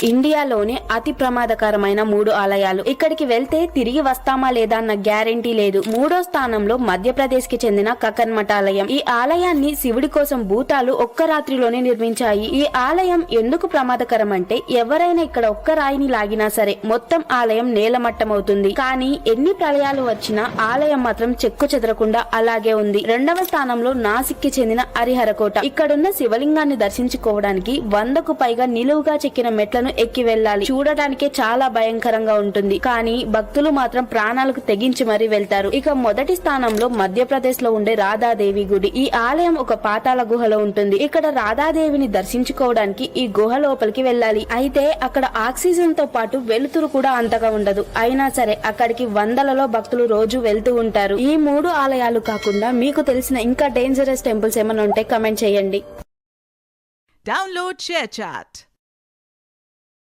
ఇండియాలోనే అతి ప్రమాదకరమైన 3 ఆలయాలు. ఇక్కడికి వెళ్తే తిరిగి వస్తామా లేదా అన్న గ్యారెంటీ లేదు. 3వ స్థానంలో మధ్యప్రదేశ్ కి చెందిన కకన్మఠ ఆలయం. ఈ ఆలయాన్ని శివుడి కోసం భూతాలు ఒక్క రాత్రిలోనే నిర్మించాయి. ఈ ఆలయం ఎందుకు ప్రమాదకరం అంటే ఎవరైనా ఇక్కడ ఒక్క రాయిని లాగినా సరే మొత్తం ఆలయం నేలమట్టమవుతుంది. కానీ ఎన్ని ప్రళయాలు వచ్చినా ఆలయం మాత్రం చెక్కు చెదరకుండా అలాగే ఉంది. 2వ స్థానంలో నాసిక్ కి చెందిన హరిహరకోట. ఇక్కడున్న శివలింగాన్ని దర్శించుకోవడానికి 100కు పైగా నిలువుగా చెక్కిన మెట్లను ఎక్కి వెళ్ళాలి. చూడటానికే చాలా భయంకరంగా ఉంటుంది. కానీ భక్తులు మాత్రం ప్రాణాలకు తెగించి మరీ వెళ్తారు. ఇక మొదటి స్థానంలో మధ్యప్రదేశ్ లో ఉండే రాధాదేవి గుడి. ఈ ఆలయం ఒక పాతాళ గుహలో ఉంటుంది. ఇక్కడ రాధాదేవిని దర్శించుకోవడానికి ఈ గుహ లోపలికి వెళ్ళాలి. అయితే అక్కడ ఆక్సిజన్ తో పాటు వెలుతురు కూడా అంతగా ఉండదు. అయినా సరే అక్కడికి వందలలో భక్తులు రోజు వెళ్తూ ఉంటారు. ఈ 3 ఆలయాలు కాకుండా మీకు తెలిసిన ఇంకా డేంజరస్ టెంపుల్స్ ఏమైనా ఉంటే కమెంట్ చేయండి. Download ShareChat.